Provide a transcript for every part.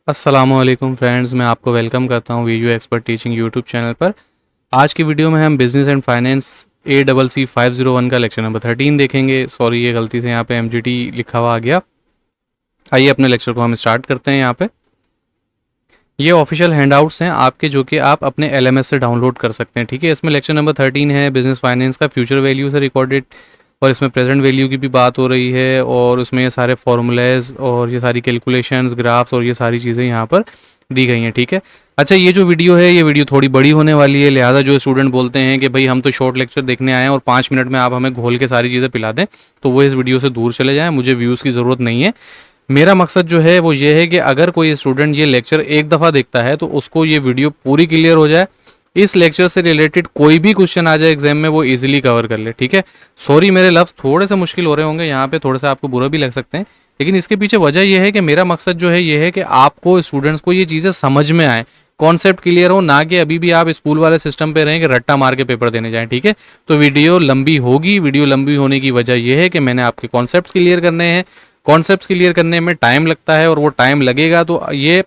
अस्सलामुअलैकुम फ्रेंड्स, मैं आपको वेलकम करता हूँ video expert teaching YouTube channel पर। आज की वीडियो में हम बिजनेस एंड फाइनेंस ACC 501 का लेक्चर नंबर 13 देखेंगे। सॉरी, ये गलती से यहाँ पे MGT लिखा हुआ आ गया। आइए अपने लेक्चर को हम स्टार्ट करते हैं। यहाँ पे ये ऑफिशियल हैंडआउट्स हैं आपके, जो कि आप अपने LMS से डाउनलोड कर सकते हैं। ठीक है, इसमें लेक्चर नंबर 13 है बिजनेस फाइनेंस का, फ्यूचर वैल्यू से रिकॉर्डेड, और इसमें प्रेजेंट वैल्यू की भी बात हो रही है, और उसमें ये सारे फॉर्मूलेज और ये सारी कैलकुलेशंस, ग्राफ्स और ये सारी चीज़ें यहाँ पर दी गई हैं। ठीक है, अच्छा, ये जो वीडियो है ये वीडियो थोड़ी बड़ी होने वाली है, लिहाजा जो स्टूडेंट बोलते हैं कि भाई हम तो शॉर्ट लेक्चर देखने आए हैं और 5 मिनट में आप हमें घोल के सारी चीज़ें पिला दें, तो वो इस वीडियो से दूर चले जाएं। मुझे व्यूज़ की ज़रूरत नहीं है। मेरा मकसद जो है वो ये है कि अगर कोई स्टूडेंट ये लेक्चर एक दफ़ा देखता है तो उसको ये वीडियो पूरी क्लियर हो जाए, इस लेक्चर से रिलेटेड कोई भी क्वेश्चन आ जाए एग्जाम में वो इजीली कवर कर ले। ठीक है, सॉरी मेरे लफ्ज़ थोड़े से मुश्किल हो रहे होंगे यहाँ पे, थोड़े से आपको बुरा भी लग सकते हैं, लेकिन इसके पीछे वजह यह है कि मेरा मकसद जो है ये है कि आपको, स्टूडेंट्स को ये चीज़ें समझ में आए, कॉन्सेप्ट क्लियर हो, ना कि अभी भी आप स्कूल वाले सिस्टम पे रहें कि रट्टा मार के पेपर देने जाएं। ठीक है, तो वीडियो लंबी होगी। वीडियो लंबी होने की वजह यह है कि मैंने आपके कॉन्सेप्ट क्लियर करने हैं। कॉन्सेप्ट्स क्लियर करने में टाइम लगता है और वो टाइम लगेगा। तो ये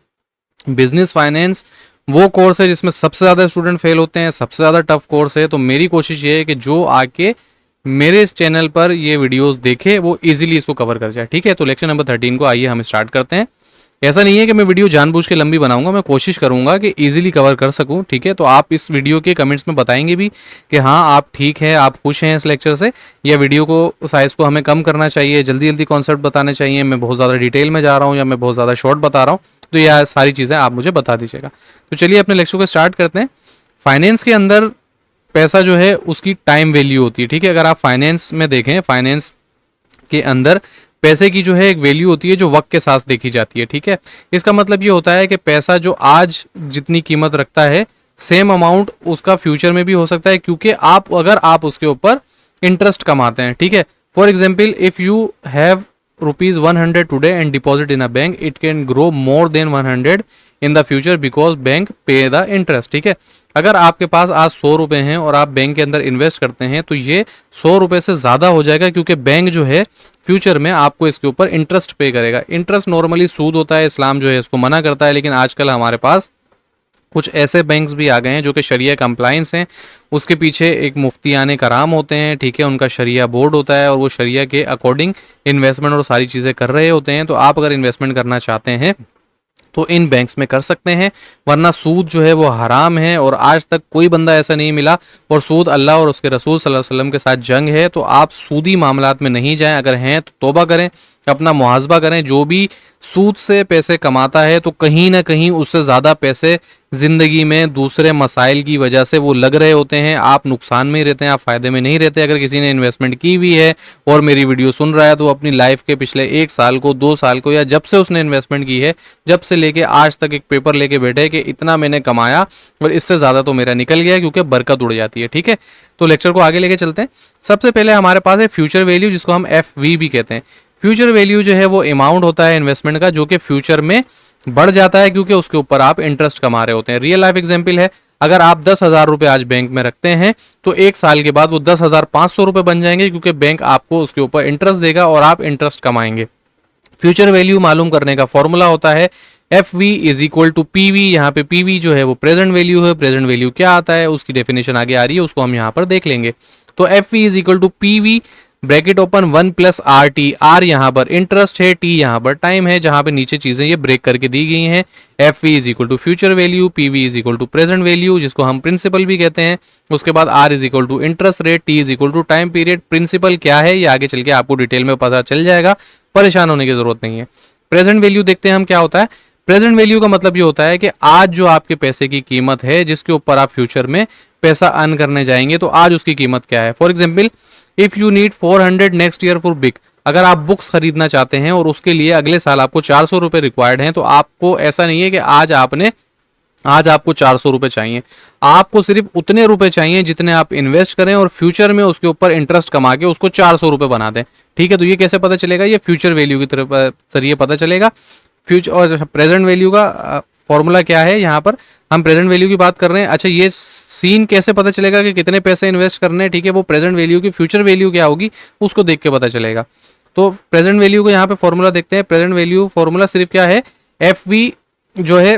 बिजनेस फाइनेंस वो कोर्स है जिसमें सबसे ज़्यादा स्टूडेंट फेल होते हैं, सबसे ज़्यादा टफ कोर्स है। तो मेरी कोशिश ये है कि जो आके मेरे इस चैनल पर ये वीडियोस देखे वो इजीली इसको कवर कर जाए। ठीक है, तो लेक्चर नंबर 13 को आइए हम स्टार्ट करते हैं। ऐसा नहीं है कि मैं वीडियो जानबूझ के लंबी बनाऊंगा, मैं कोशिश करूंगा कि इजीली कवर कर सकूं। ठीक है, तो आप इस वीडियो के कमेंट्स में बताएंगे भी कि हाँ आप ठीक हैं, आप खुश हैं इस लेक्चर से, या वीडियो को साइज़ को हमें कम करना चाहिए, जल्दी जल्दी कॉन्सेप्ट बताने चाहिए, मैं बहुत ज़्यादा डिटेल में जा रहा हूँ या मैं बहुत ज़्यादा शॉर्ट बता रहा हूँ। तो यह सारी चीज़ें आप मुझे बता दीजिएगा। तो चलिए अपने लेक्चर को स्टार्ट करते हैं। फाइनेंस के अंदर पैसा जो है उसकी टाइम वैल्यू होती है। ठीक है, अगर आप फाइनेंस में देखें, फाइनेंस के अंदर पैसे की जो है एक वैल्यू होती है जो वक्त के साथ देखी जाती है। ठीक है, इसका मतलब ये होता है कि पैसा जो आज जितनी कीमत रखता है, सेम अमाउंट उसका फ्यूचर में भी हो सकता है, क्योंकि अगर आप उसके ऊपर इंटरेस्ट कमाते हैं। ठीक है, for example, if you have ₹100 today and deposit in a bank, it can grow more than 100 in the future because bank पे द इंटरेस्ट। ठीक है, अगर आपके पास आज 100 रुपए हैं और आप बैंक के अंदर इन्वेस्ट करते हैं तो ये 100 रुपए से ज़्यादा हो जाएगा, क्योंकि बैंक जो है फ्यूचर में आपको इसके ऊपर इंटरेस्ट पे करेगा। इंटरेस्ट नॉर्मली सूद होता है, इस्लाम जो है इसको मना करता है, लेकिन आजकल हमारे पास कुछ ऐसे बैंक्स भी आ गए हैं जो कि शरिया कंप्लाइंस हैं, उसके पीछे एक मुफ्तियाने कराम होते हैं। ठीक है, उनका शरिया बोर्ड होता है और वो शरिया के अकॉर्डिंग इन्वेस्टमेंट और सारी चीज़ें कर रहे होते हैं। तो आप अगर इन्वेस्टमेंट करना चाहते हैं तो इन बैंक्स में कर सकते हैं, वरना सूद जो है वो हराम है, और आज तक कोई बंदा ऐसा नहीं मिला, और सूद अल्लाह और उसके रसूल सल्लल्लाहु अलैहि वसल्लम के साथ जंग है। तो आप सूदी मामलात में नहीं जाएं, अगर हैं तो तौबा करें, अपना मुहासबा करें। जो भी सूद से पैसे कमाता है तो कहीं ना कहीं उससे ज़्यादा पैसे ज़िंदगी में दूसरे मसाइल की वजह से वो लग रहे होते हैं। आप नुकसान में ही रहते हैं, आप फ़ायदे में नहीं रहते। अगर किसी ने इन्वेस्टमेंट की हुई है और मेरी वीडियो सुन रहा है तो अपनी लाइफ के पिछले 1 साल को, 2 साल को, या जब से उसने इन्वेस्टमेंट की है, जब से लेके आज तक एक पेपर लेके बैठे कि इतना मैंने कमाया और इससे ज़्यादा तो मेरा निकल गया, क्योंकि बरकत उड़ जाती है। ठीक है, तो लेक्चर को आगे लेके चलते हैं। सबसे पहले हमारे पास है फ्यूचर वैल्यू, जिसको हम FV भी कहते हैं। फ्यूचर वैल्यू जो है वो अमाउंट होता है इन्वेस्टमेंट का जो कि फ्यूचर में बढ़ जाता है, क्योंकि उसके ऊपर आप इंटरेस्ट कमा रहे होते हैं। रियल लाइफ एग्जांपल है, अगर आप 10,000 रुपए आज बैंक में रखते हैं तो 1 साल के बाद वो 10,500 रुपए बन जाएंगे, क्योंकि बैंक आपको उसके ऊपर इंटरेस्ट देगा और आप इंटरेस्ट कमाएंगे। फ्यूचर वैल्यू मालूम करने का फॉर्मूला होता है FV is equal to PV। यहाँ पे PV जो है वो प्रेजेंट वैल्यू है। प्रेजेंट वैल्यू क्या आता है उसकी डेफिनेशन आगे आ रही है, उसको हम यहाँ पर देख लेंगे। तो FV is equal to PV bracket open 1 plus RT। R यहाँ पर इंटरेस्ट है, T यहाँ पर टाइम है, जहाँ पे नीचे चीजें ये ब्रेक करके दी गई हैं। FV is equal to future value, PV is equal to present value, जिसको हम प्रिंसिपल भी कहते हैं। उसके बाद R is equal to interest rate, T is equal to time period. Principal क्या है ये आगे चल के आपको डिटेल में पता चल जाएगा, परेशान होने की जरूरत नहीं है। प्रेजेंट वैल्यू देखते हैं हम क्या होता है। प्रेजेंट वैल्यू का मतलब ये होता है कि आज जो आपके पैसे की कीमत है, जिसके ऊपर आप फ्यूचर में पैसा अर्न करने जाएंगे, तो आज उसकी कीमत क्या है। For example, if you need 400 next year for big, अगर आप बुक्स खरीदना चाहते हैं और उसके लिए अगले साल आपको 400 रुपए रिक्वायर्ड हैं, तो आपको ऐसा नहीं है कि आज आपको 400 रुपए चाहिए, आपको सिर्फ उतने रुपए चाहिए जितने आप इन्वेस्ट करें और फ्यूचर में उसके ऊपर इंटरेस्ट कमा के उसको 400 रुपए बना दें। ठीक है, तो ये कैसे पता चलेगा, ये फ्यूचर वैल्यू की तरफ जरिए पता चलेगा। फ्यूचर और प्रेजेंट वैल्यू का फॉर्मूला क्या है, यहाँ पर हम प्रेजेंट वैल्यू की बात कर रहे हैं। अच्छा, ये सीन कैसे पता चलेगा कि कितने पैसे इन्वेस्ट करने हैं। ठीक है, वो प्रेजेंट वैल्यू की फ्यूचर वैल्यू क्या होगी उसको देख के पता चलेगा। तो प्रेजेंट वैल्यू को यहाँ पे फॉर्मूला देखते हैं। प्रेजेंट वैल्यू फॉर्मूला सिर्फ क्या है, FV जो है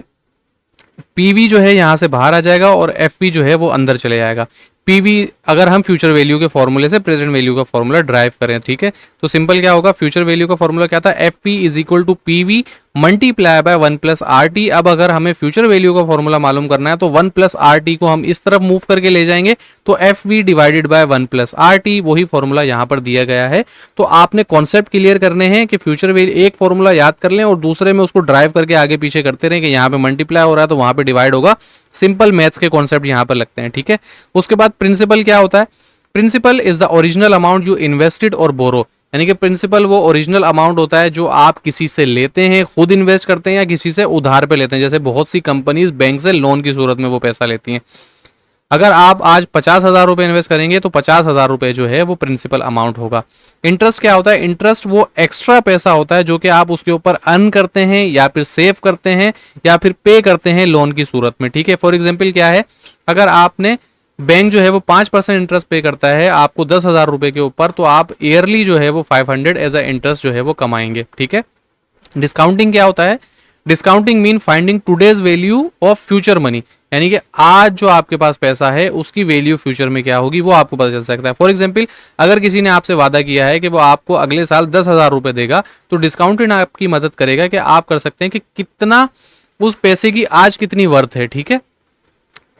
पीवी जो है यहाँ से बाहर आ जाएगा और एफवी जो है वो अंदर चले जाएगा। पीवी अगर हम फ्यूचर वैल्यू के फॉर्मूले से प्रेजेंट वैल्यू का फॉर्मूला ड्राइव करें, ठीक है, तो सिंपल क्या होगा, फ्यूचर वैल्यू का फॉर्मूला क्या था, F P is equal to P V multiply by 1 + RT। अब अगर हमें फ्यूचर वैल्यू का फॉर्मूला मालूम करना है तो 1 + RT को हम इस तरफ मूव करके ले जाएंगे, तो F V divided by 1 + RT, वही फॉर्मूला यहाँ पर दिया गया है। तो आपने कॉन्सेप्ट क्लियर करने हैं कि फ्यूचर वैल्यू एक फॉर्मूला याद कर लें और दूसरे में उसको ड्राइव करके आगे पीछे करते रहें कि यहाँ पे मल्टीप्लाई हो रहा है तो वहां पे डिवाइड होगा। सिंपल मैथ्स के कॉन्सेप्ट यहाँ पर लगते हैं, ठीक है। उसके बाद प्रिंसिपल क्या होता है, principal is the original amount you invested और बोरो, यानी कि प्रिंसिपल वो ओरिजिनल अमाउंट होता है जो आप किसी से लेते हैं, खुद इन्वेस्ट करते हैं या किसी से उधार पे लेते हैं। जैसे बहुत सी कंपनीज बैंक से लोन की सूरत में वो पैसा लेती हैं। अगर आप आज 50,000 रुपए इन्वेस्ट करेंगे तो 50,000 रुपए जो है वो प्रिंसिपल अमाउंट होगा। इंटरेस्ट क्या होता है, इंटरेस्ट वो एक्स्ट्रा पैसा होता है जो कि आप उसके ऊपर अर्न करते हैं या फिर सेव करते हैं या फिर पे करते हैं लोन की सूरत में, ठीक है। फॉर एग्जाम्पल क्या है, अगर आपने बैंक जो है वो 5% इंटरेस्ट पे करता है आपको 10,000 रुपए के ऊपर, तो आप ईयरली जो है वो 500 एज अ इंटरेस्ट जो है वो कमाएंगे, ठीक है। डिस्काउंटिंग क्या होता है, discounting mean finding today's value of future money, यानी कि आज जो आपके पास पैसा है उसकी वैल्यू फ्यूचर में क्या होगी वो आपको पता चल सकता है। फॉर एग्जाम्पल अगर किसी ने आपसे वादा किया है कि वो आपको अगले साल 10,000 रुपए देगा, तो डिस्काउंटिंग आपकी मदद करेगा कि आप कर सकते हैं कि कितना उस पैसे की आज कितनी वर्थ है, ठीक है,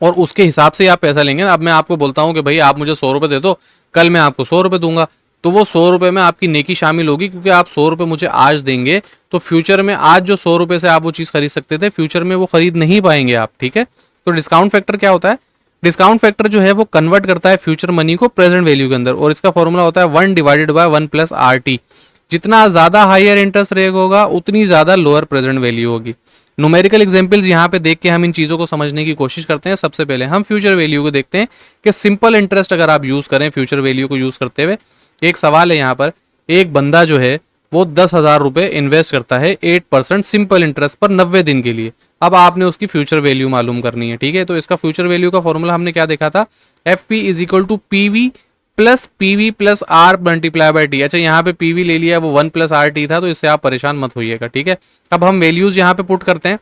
और उसके हिसाब से आप पैसा लेंगे। अब मैं आपको बोलता हूं कि भाई आप मुझे 100 रुपए दे दो, कल मैं आपको 100 रुपए दूंगा, तो वो 100 रुपए में आपकी नेकी शामिल होगी क्योंकि आप 100 रुपए मुझे आज देंगे, तो फ्यूचर में आज जो 100 रुपए से आप वो चीज खरीद सकते थे फ्यूचर में वो खरीद नहीं पाएंगे आप, ठीक है। तो डिस्काउंट फैक्टर क्या होता है, डिस्काउंट फैक्टर जो है वो कन्वर्ट करता है फ्यूचर मनी को प्रेजेंट वैल्यू के अंदर, और इसका फॉर्मूला होता है 1/1 + RT। जितना ज्यादा हायर इंटरेस्ट रेट होगा उतनी ज्यादा लोअर प्रेजेंट वैल्यू होगी। न्यूमेरिकल एग्जांपल्स यहाँ पे देख के हम इन चीज़ों को समझने की कोशिश करते हैं। सबसे पहले हम फ्यूचर वैल्यू को देखते हैं कि सिंपल इंटरेस्ट अगर आप यूज़ करें फ्यूचर वैल्यू को यूज़ करते हुए, एक सवाल है यहाँ पर, एक बंदा जो है वो 10,000 रुपए इन्वेस्ट करता है 8% सिंपल इंटरेस्ट पर 90 दिन के लिए। अब आपने उसकी फ्यूचर वैल्यू मालूम करनी है, ठीक है। तो इसका फ्यूचर वैल्यू का फॉर्मूला हमने क्या देखा था, F P is equal to P V plus R multiply by T. अच्छा यहाँ पे पीवी ले लिया, वो 1 + RT था, तो इससे आप परेशान मत होइएगा, ठीक है। अब हम वैल्यूज यहाँ पे पुट करते हैं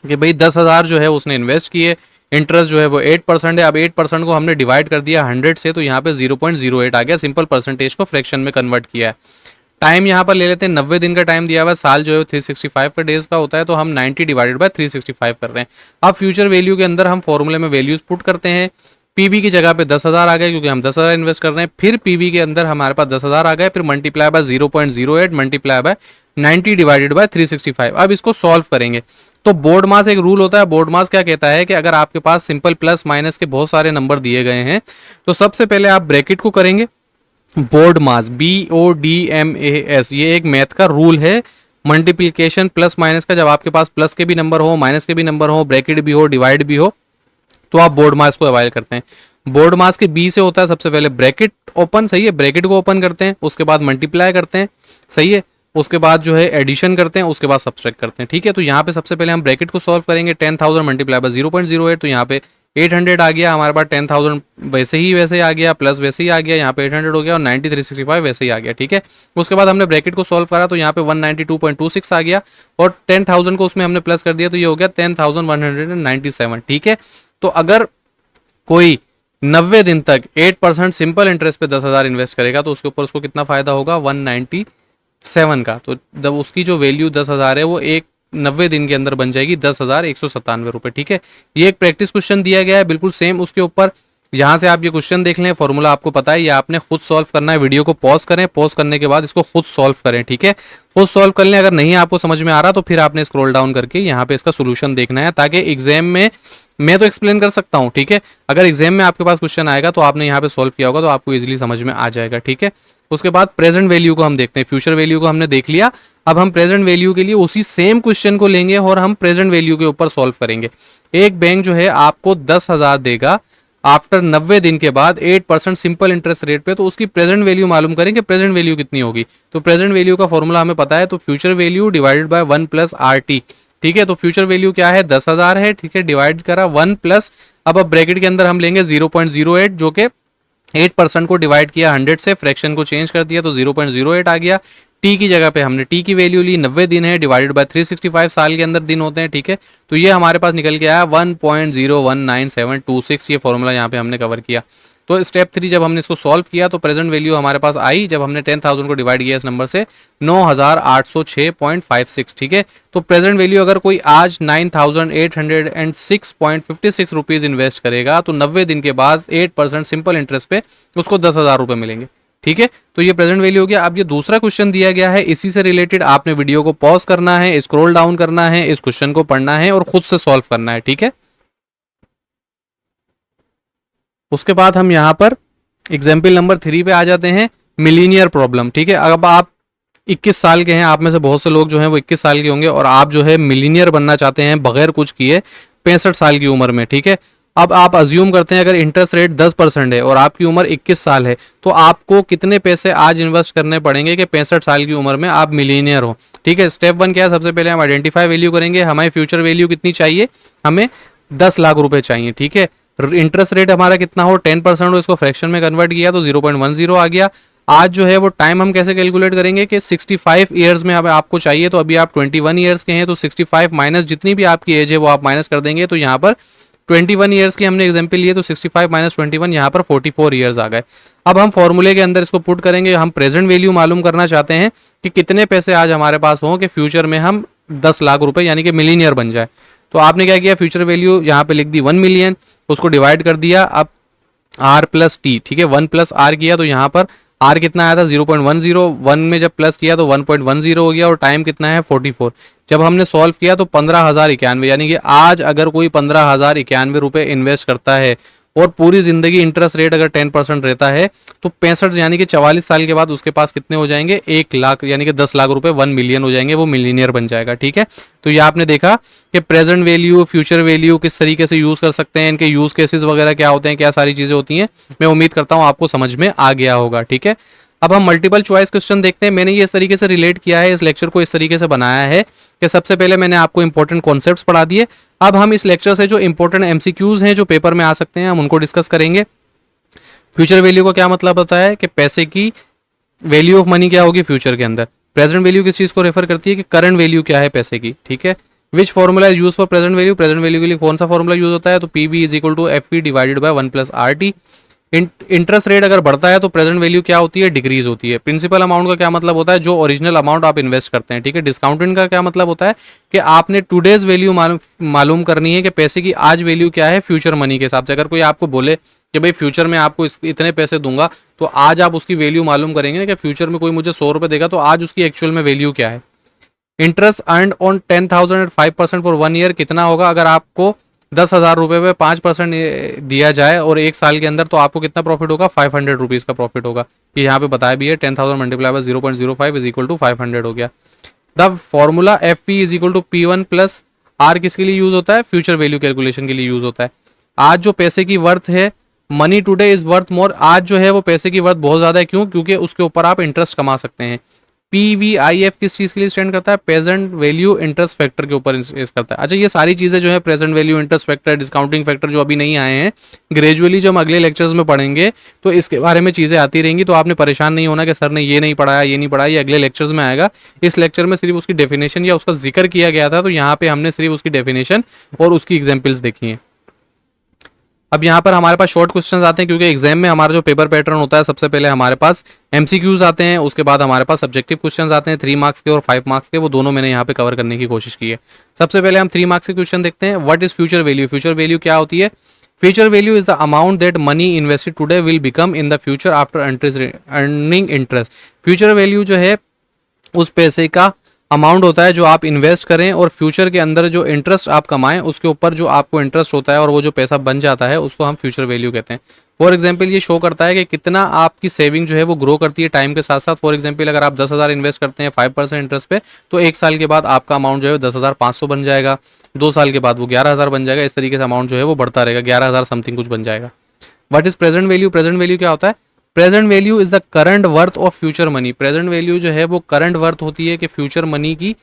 कि भाई 10,000 जो है उसने इन्वेस्ट किए, इंटरेस्ट जो है वो 8% है। अब 8% को हमने डिवाइड कर दिया 100 से, तो यहाँ पे 0.08 आ गया, सिंपल परसेंटेज को फ्रैक्शन में कन्वर्ट किया है। टाइम यहाँ पर ले लेते हैं, 90 दिन का टाइम दिया हुआ है, साल जो है 365 का डेज का होता है, तो हम 90 डिवाइडेड बाय 365 कर रहे हैं। अब फ्यूचर वैल्यू के अंदर हम फॉर्मूले में वैल्यूज पुट करते हैं, पीवी की जगह पे 10,000 आ गए क्योंकि हम 10,000 इन्वेस्ट कर रहे हैं, फिर पीवी के अंदर हमारे पास 10,000 आ गए, फिर multiply by 0.08 multiply by 90 divided by 365। अब इसको सॉल्व करेंगे तो बोर्ड मास एक रूल होता है, बोर्ड मास क्या कहता है कि अगर आपके पास सिंपल प्लस माइनस के बहुत सारे नंबर दिए गए हैं तो सबसे पहले आप ब्रैकेट को करेंगे बोर्ड मास, BODMAS, ये एक मैथ का रूल है मल्टीप्लीकेशन प्लस माइनस का। जब आपके पास प्लस के भी नंबर हो, माइनस के भी नंबर हो, ब्रैकेट भी हो, डिवाइड भी हो, तो आप बोर्ड मास को अवॉइड करते हैं। बोर्ड मास के बी से होता है सबसे पहले ब्रैकेट ओपन, सही है, ब्रैकेट को ओपन करते हैं, उसके बाद मल्टीप्लाई करते हैं, सही है, उसके बाद जो है एडिशन करते हैं, उसके बाद सब्सट्रैक्ट करते हैं, ठीक है। तो यहाँ पे सबसे पहले हम ब्रैकेट को सॉल्व करेंगे, 10,000 मल्टीप्लाई बाय 0.08, तो यहाँ पे 800 आ गया हमारे पास, 10,000 वैसे ही आ गया, प्लस वैसे ही आ गया, यहाँ पे 800 हो गया, और 9365 वैसे ही आ गया, ठीक है। उसके बाद हमने ब्रैकेट को सॉल्व करा तो यहाँ पे 192.26 आ गया, और 10,000 को उसमें हमने प्लस कर दिया तो ये हो गया 10,197, ठीक है। तो अगर कोई 90 दिन तक 8% सिंपल इंटरेस्ट पे 10,000 इन्वेस्ट करेगा तो उसके ऊपर उसको कितना फायदा होगा, 197 का। तो जब उसकी जो वैल्यू 10,000 है वो 90 दिन के अंदर बन जाएगी 10,197 रुपए, ठीक है। ये एक प्रैक्टिस क्वेश्चन दिया गया है बिल्कुल सेम उसके ऊपर, यहाँ से आप ये क्वेश्चन देख लें, फॉर्मूला आपको पता है, ये आपने खुद सॉल्व करना है। वीडियो को पॉज करें, पॉज करने के बाद इसको खुद सॉल्व करें, ठीक है, खुद सॉल्व कर लें। अगर नहीं आपको समझ में आ रहा तो फिर आपने स्क्रॉल डाउन करके यहाँ पे इसका सोल्यूशन देखना है, ताकि एग्जाम में मैं तो एक्सप्लेन कर सकता हूँ, ठीक है, अगर एग्जाम में आपके पास क्वेश्चन आएगा तो आपने यहाँ पे सॉल्व किया होगा तो आपको इजीली समझ में आ जाएगा, ठीक है। उसके बाद प्रेजेंट वैल्यू को हम देखते हैं, फ्यूचर वैल्यू को हमने देख लिया, अब हम प्रेजेंट वैल्यू के लिए उसी सेम क्वेश्चन को लेंगे और हम प्रेजेंट वैल्यू के ऊपर सॉल्व करेंगे। एक बैंक जो है आपको 10,000 देगा आफ्टर 90 दिन के बाद 8% सिंपल इंटरेस्ट रेट पे, तो उसकी प्रेजेंट वैल्यू मालूम करें कि प्रेजेंट वैल्यू कितनी होगी। तो प्रेजेंट वैल्यू का फॉर्मूला हमें पता है, तो future value divided by 1 + RT, ठीक है। तो फ्यूचर वैल्यू क्या है, 10,000 है, ठीक है, डिवाइड करा 1 प्लस, अब ब्रैकेट के अंदर हम लेंगे 0.08, जो कि 8% को डिवाइड किया 100 से, फ्रैक्शन को चेंज कर दिया तो 0.08 आ गया, टी की जगह पे हमने टी की वैल्यू ली, 90 दिन है, डिवाइडेड बाय 365 साल के अंदर दिन होते हैं, ठीक है। तो ये हमारे पास निकल के आया 1.019726, ये फॉर्मूला यहाँ पे हमने कवर किया। तो स्टेप 3 जब हमने इसको सॉल्व किया तो प्रेजेंट वैल्यू हमारे पास आई, जब हमने 10,000 को डिवाइड किया इस नंबर से, 9,806.56, ठीक है। तो प्रेजेंट वैल्यू अगर कोई आज 9,806.56 रुपीज़ इन्वेस्ट करेगा तो 90 दिन के बाद 8% सिंपल इंटरेस्ट पे उसको 10,000 रुपये मिलेंगे, ठीक है। तो ये प्रेजेंट वैल्यू हो गया। अब ये दूसरा क्वेश्चन दिया गया है, इसी से रिलेटेड आपने वीडियो को पॉज करना है, स्क्रॉल डाउन करना है, इस क्वेश्चन को पढ़ना है और खुद से सॉल्व करना है, ठीक है। उसके बाद हम यहाँ पर एग्जाम्पल नंबर 3 पे आ जाते हैं, मिलीनियर प्रॉब्लम, ठीक है। अब आप 21 साल के हैं, आप में से बहुत से लोग जो हैं वो 21 साल के होंगे और आप जो है मिलीनियर बनना चाहते हैं बगैर कुछ किए 65 साल की उम्र में, ठीक है। अब आप अज्यूम करते हैं अगर इंटरेस्ट रेट 10% है और आपकी उम्र 21 साल है तो आपको कितने पैसे आज इन्वेस्ट करने पड़ेंगे कि 65 साल की उम्र में आप मिलीनियर हो, ठीक है। स्टेप 1 क्या है, सबसे पहले हम आइडेंटिफाई वैल्यू करेंगे। हमारी फ्यूचर वैल्यू कितनी चाहिए, हमें 10 लाख रुपए चाहिए, ठीक है। इंटरेस्ट रेट हमारा कितना हो, 10% हो, इसको फ्रैक्शन में कन्वर्ट किया तो 0.10 आ गया। आज जो है वो टाइम हम कैसे कैलकुलेट करेंगे कि 65 ईयर्स में अब आपको चाहिए, तो अभी आप 21 ईयर्स के हैं तो 65 माइनस जितनी भी आपकी एज है वो आप माइनस कर देंगे। तो यहाँ पर 21 ईयर्स की हमने एग्जाम्पल लिए तो 65 माइनस 21 यहाँ पर 44 ईयर्स आ गए। अब हम फॉर्मूले के अंदर इसको पुट करेंगे, हम प्रेजेंट वैल्यू मालूम करना चाहते हैं कि कितने पैसे आज हमारे पास हों कि फ्यूचर में हम 10 लाख रुपए यानी कि मिलीनियर बन जाए। तो आपने क्या किया, फ्यूचर वैल्यू यहाँ पे लिख दी 1 मिलियन, उसको डिवाइड कर दिया, अब आर प्लस टी, ठीक है, 1 प्लस आर किया तो यहाँ पर आर कितना आया था 0.10, 1 में जब प्लस किया तो 1.10 हो गया और टाइम कितना है 44। जब हमने सॉल्व किया तो 15,091, यानी कि आज अगर कोई 15,091 रुपये इन्वेस्ट करता है और पूरी जिंदगी इंटरेस्ट रेट अगर 10% रहता है तो 65 यानी कि 44 साल के बाद उसके पास कितने हो जाएंगे, 1 लाख यानी कि 10 लाख रुपए, 1 मिलियन हो जाएंगे, वो मिलीनियर बन जाएगा, ठीक है। तो ये आपने देखा कि प्रेजेंट वैल्यू, फ्यूचर वैल्यू किस तरीके से यूज कर सकते हैं, इनके यूज केसेस वगैरह क्या होते हैं, क्या सारी चीजें होती हैं। मैं उम्मीद करता हूँ आपको समझ में आ गया होगा, ठीक है। अब हम मल्टीपल चॉइस क्वेश्चन देखते हैं। मैंने ये इस तरीके से रिलेट किया है, इस लेक्चर को इस तरीके से बनाया है कि सबसे पहले मैंने आपको इंपॉर्टेंट कॉन्सेप्ट्स पढ़ा दिए। अब हम इस लेक्चर से जो इंपॉर्टेंट एमसीक्यूज हैं जो पेपर में आ सकते हैं हम उनको डिस्कस करेंगे। फ्यूचर वैल्यू का क्या मतलब होता है कि पैसे की वैल्यू ऑफ मनी क्या होगी फ्यूचर के अंदर। प्रेजेंट वैल्यू किस चीज को रेफर करती है कि करंट वैल्यू क्या है पैसे की, ठीक है। Which formula is use for present value, present value के लिए कौन सा फॉर्मूला यूज होता है, तो P B is equal to F P divided by 1 plus R T. Interest rate अगर बढ़ता है तो प्रेजेंट वैल्यू क्या होती है, डिक्रीज होती है। प्रिंसिपल अमाउंट का क्या मतलब होता है, जो ओरिजिनल अमाउंट आप इन्वेस्ट करते हैं, ठीक है। डिस्काउंटेड का क्या मतलब होता है कि आपने टुडेज वैल्यू मालूम करनी है कि पैसे की आज वैल्यू क्या है फ्यूचर मनी के हिसाब से। अगर कोई आपको बोले कि भाई फ्यूचर में आपको इतने पैसे दूंगा तो आज आप उसकी वैल्यू मालूम करेंगे ना कि फ्यूचर में कोई मुझे 100 रुपये देगा तो आज उसकी एक्चुअल में वैल्यू क्या है। Interest earn on 10,000 at 5% for 1 year कितना होगा, अगर आपको 10,000 रुपये पे 5% दिया जाए और 1 साल के अंदर तो आपको कितना प्रॉफिट होगा, 500 रुपीज़ का प्रॉफिट होगा। ये यहाँ पे बताया भी है, 10,000 multiply by 0.05 is equal to 500 हो गया। The formula F P is equal to P one plus R किसके लिए यूज होता है, फ्यूचर वैल्यू कैलकुलेशन के लिए यूज होता है। आज जो पैसे की वर्थ है, money today is worth more, आज जो है वो पैसे की वर्थ बहुत ज्यादा है, क्यों, क्योंकि उसके ऊपर आप इंटरेस्ट कमा सकते हैं। PVIF किस चीज के लिए स्टैंड करता है, प्रेजेंट वैल्यू इंटरेस्ट फैक्टर के ऊपर करता है। अच्छा, ये सारी चीजें जो है present value interest factor, discounting factor जो अभी नहीं आए हैं, ग्रेजुअली जो हम अगले लेक्चर्स में पढ़ेंगे तो इसके बारे में चीजें आती रहेंगी। तो आपने परेशान नहीं होना कि सर ने ये नहीं पढ़ाया, ये नहीं पढ़ाया, ये अगले लेक्चर्स में आएगा। इस लेक्चर में सिर्फ उसकी डेफिनेशन या उसका जिक्र किया गया था, तो यहाँ पे हमने सिर्फ उसकी डेफिनेशन और उसकी एग्जाम्पल्स देखी हैं। अब यहाँ पर हमारे पास शॉर्ट क्वेश्चंस आते हैं, क्योंकि एग्जाम में हमारा जो पेपर पैटर्न होता है, सबसे पहले हमारे पास एमसीक्यूज आते हैं, उसके बाद हमारे पास सब्जेक्टिव क्वेश्चंस आते हैं 3 मार्क्स के और 5 मार्क्स के, वो दोनों मैंने यहाँ पे कवर करने की कोशिश की है। सबसे पहले हम 3 मार्क्स के क्वेश्चन देखते हैं। What is future value, future value क्या होती है। Future value is the amount that money invested today will become in the future after earning interest. Future value जो है उस पैसे का अमाउंट होता है जो आप इन्वेस्ट करें और फ्यूचर के अंदर जो इंटरेस्ट आप कमाएं उसके ऊपर जो आपको इंटरेस्ट होता है और वो जो पैसा बन जाता है उसको हम फ्यूचर वैल्यू कहते हैं। फॉर एग्जांपल ये शो करता है कि कितना आपकी सेविंग जो है वो ग्रो करती है टाइम के साथ साथ। फॉर एग्जांपल अगर आप 10,000 इन्वेस्ट करते हैं 5% इंटरेस्ट पे, तो 1 साल के बाद आपका अमाउंट जो है 10,500 बन जाएगा, 2 साल के बाद वो 11,000 बन जाएगा। इस तरीके से अमाउंट जो है वो बढ़ता रहेगा, 11,000 समथिंग कुछ बन जाएगा। What is present value, present value क्या होता है। Present value is the current worth of future money. Present value जो है वो करंट वर्थ होती है कि फ्यूचर मनी की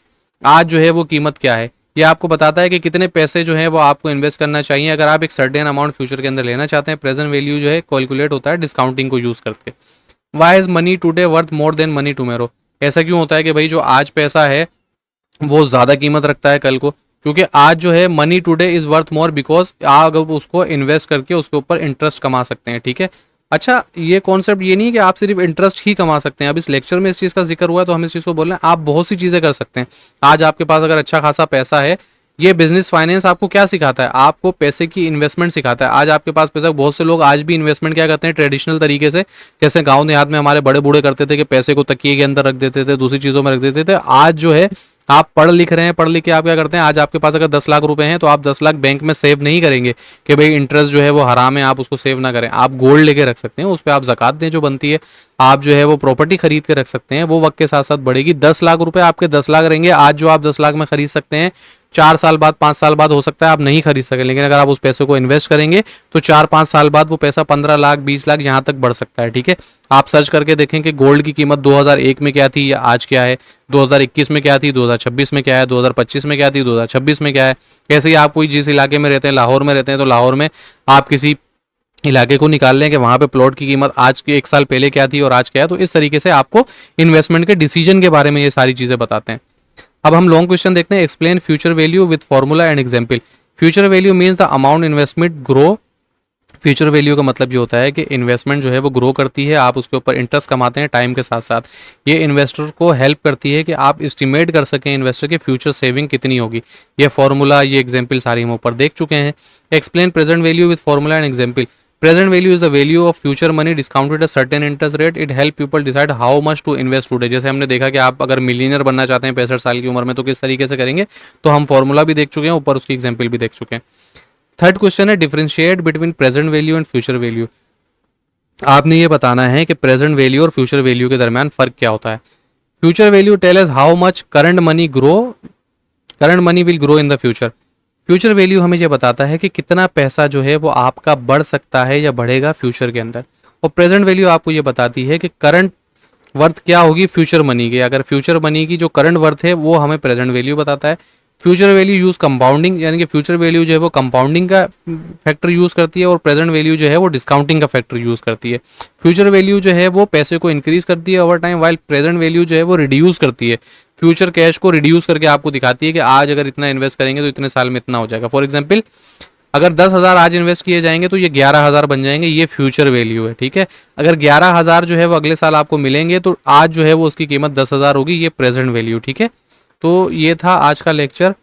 आज जो है वो कीमत क्या है। ये आपको बताता है कि कितने पैसे जो है वो आपको इन्वेस्ट करना चाहिए अगर आप एक सर्टेन अमाउंट फ्यूचर के अंदर लेना चाहते हैं। प्रेजेंट वैल्यू जो है कैलकुलेट होता है डिस्काउंटिंग को यूज करके। Why is money today worth more than money tomorrow. ऐसा क्यों होता है कि भाई जो आज पैसा है वो ज़्यादा कीमत रखता है कल को? क्योंकि आज जो है money today is worth more, because आप अगर उसको इन्वेस्ट करके उसके ऊपर इंटरेस्ट कमा सकते हैं, ठीक है। अच्छा, ये कॉन्सेप्ट ये नहीं है कि आप सिर्फ इंटरेस्ट ही कमा सकते हैं। अब इस लेक्चर में इस चीज़ का जिक्र हुआ है तो हम इस चीज़ को बोल रहे हैं, आप बहुत सी चीज़ें कर सकते हैं। आज आपके पास अगर अच्छा खासा पैसा है, ये बिजनेस फाइनेंस आपको क्या सिखाता है? आपको पैसे की इन्वेस्टमेंट सिखाता है। आज आपके पास पैसा, बहुत से लोग आज भी इन्वेस्टमेंट क्या करते हैं ट्रेडिशनल तरीके से, जैसे गांव देहात में हमारे बड़े बूढ़े करते थे कि पैसे को तकिए के अंदर रख देते थे, दूसरी चीज़ों में रख देते थे। आज जो है आप पढ़ लिख रहे हैं, पढ़ लिख के आप क्या करते हैं, आज आपके पास अगर 10 लाख रुपए हैं तो आप 10 लाख बैंक में सेव नहीं करेंगे कि भाई इंटरेस्ट जो है वो हराम है, आप उसको सेव ना करें। आप गोल्ड लेके रख सकते हैं, उस पर आप ज़कात दें जो बनती है। आप जो है वो प्रॉपर्टी खरीद के रख सकते हैं, वो वक्त के साथ साथ बढ़ेगी। 10 लाख रुपए आपके 10 लाख रहेंगे। आज जो आप 10 लाख में खरीद सकते हैं, 4 साल बाद 5 साल बाद हो सकता है आप नहीं खरीद सकें, लेकिन अगर आप उस पैसे को इन्वेस्ट करेंगे तो 4-5 साल बाद वो पैसा 15 लाख 20 लाख यहाँ तक बढ़ सकता है, ठीक है। आप सर्च करके देखें कि गोल्ड की कीमत 2001 में क्या थी या आज क्या है, 2021 में क्या थी, 2026 में क्या है, 2025 में क्या थी, 2026 में क्या है। ऐसे ही आप कोई जिस इलाके में रहते हैं, लाहौर में रहते हैं, तो लाहौर में आप किसी इलाके को निकाल लें कि वहाँ पे प्लॉट की कीमत आज के 1 साल पहले क्या थी और आज क्या है। तो इस तरीके से आपको इन्वेस्टमेंट के डिसीजन के बारे में ये सारी चीज़ें बताते हैं। अब हम लॉन्ग क्वेश्चन देखते हैं। Explain future value with formula and example. Future value means the amount investment grow. Future value का मतलब ये होता है कि इन्वेस्टमेंट जो है वो ग्रो करती है, आप उसके ऊपर इंटरेस्ट कमाते हैं टाइम के साथ साथ। ये इन्वेस्टर को हेल्प करती है कि आप एस्टिमेट कर सकें इन्वेस्टर की फ्यूचर सेविंग कितनी होगी। ये फॉर्मूला, ये एग्जाम्पल सारी हम ऊपर देख चुके हैं। Explain present value with formula and example. Present value is the value of future money discounted at certain interest rate. It help people decide how much to invest today. जैसे हमने देखा कि आप अगर मिलियनर बनना चाहते हैं 65 साल की उम्र में तो किस तरीके से करेंगे, तो हम फॉर्मूला भी देख चुके हैं, ऊपर उसकी एग्जाम्पल भी देख चुके हैं। थर्ड क्वेश्चन है differentiate between present value and future value. आपने ये बताना है कि प्रेजेंट वैल्यू और फ्यूचर वैल्यू के दरमियान फर्क क्या होता है। Future value tell us how much current money grow, current money will grow in the future. Future value हमें ये बताता है कि कितना पैसा जो है वो आपका बढ़ सकता है या बढ़ेगा फ्यूचर के अंदर। और प्रेजेंट वैल्यू आपको ये बताती है कि करंट वर्थ क्या होगी फ्यूचर मनी की। अगर फ्यूचर मनी की जो करंट वर्थ है वो हमें प्रेजेंट वैल्यू बताता है। फ्यूचर वैल्यू यूज कंपाउंडिंग, यानी कि फ्यूचर वैल्यू जो है वो कंपाउंडिंग का फैक्टर यूज करती है और प्रेजेंट वैल्यू जो है वो डिस्काउंटिंग का फैक्टर यूज करती है। फ्यूचर वैल्यू जो है वो पैसे को इंक्रीज करती है over time, while present value जो है वो रिड्यूस करती है। फ्यूचर कैश को रिड्यूस करके आपको दिखाती है कि आज अगर इतना इन्वेस्ट करेंगे तो इतने साल में इतना हो जाएगा। फॉर एग्जाम्पल, अगर 10,000 आज इन्वेस्ट किए जाएंगे तो ये 11,000 बन जाएंगे, ये फ्यूचर वैल्यू है, ठीक है। अगर 11,000 जो है वो अगले साल आपको मिलेंगे तो आज जो है वो उसकी कीमत 10,000 होगी, ये प्रेजेंट वैल्यू, ठीक है। तो ये था आज का लेक्चर।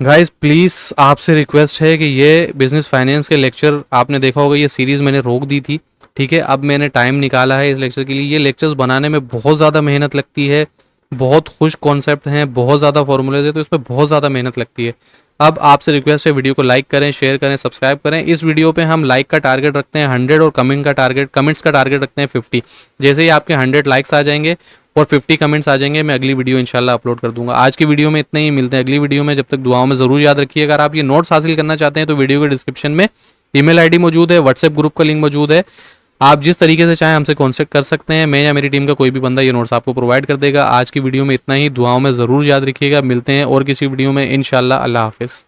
गाइस प्लीज़ आपसे रिक्वेस्ट है कि ये बिजनेस फाइनेंस के लेक्चर, आपने देखा होगा ये सीरीज़ मैंने रोक दी थी, ठीक है। अब मैंने टाइम निकाला है इस लेक्चर के लिए। ये लेक्चर्स बनाने में बहुत ज़्यादा मेहनत लगती है, बहुत खुश कॉन्सेप्ट हैं, बहुत ज़्यादा फॉर्मूलेज है, तो इसमें बहुत ज़्यादा मेहनत लगती है। अब आपसे रिक्वेस्ट है वीडियो को लाइक करें, शेयर करें, सब्सक्राइब करें। इस वीडियो पे हम लाइक का टारगेट रखते हैं 100 और कमेंट्स का टारगेट रखते हैं 50। जैसे ही आपके 100 लाइक्स आ जाएंगे और 50 कमेंट्स आ जाएंगे, मैं अगली वीडियो इंशाल्लाह अपलोड कर दूंगा। आज की वीडियो में इतना ही, मिलते हैं अगली वीडियो में। जब तक दुआओं में ज़रूर याद रखिए। अगर आप ये नोट्स हासिल करना चाहते हैं तो वीडियो के डिस्क्रिप्शन में ईमेल आईडी मौजूद है, व्हाट्सएप ग्रुप का लिंक मौजूद है। आप जिस तरीके से चाहें हमसे कॉन्टेक्ट कर सकते हैं। मैं या मेरी टीम का कोई भी बंदा ये नोट्स आपको प्रोवाइड कर देगा। आज की वीडियो में इतना ही, दुआओं में ज़रूर याद रखिएगा। मिलते हैं और किसी वीडियो में इंशाल्लाह। अल्लाह हाफिज़।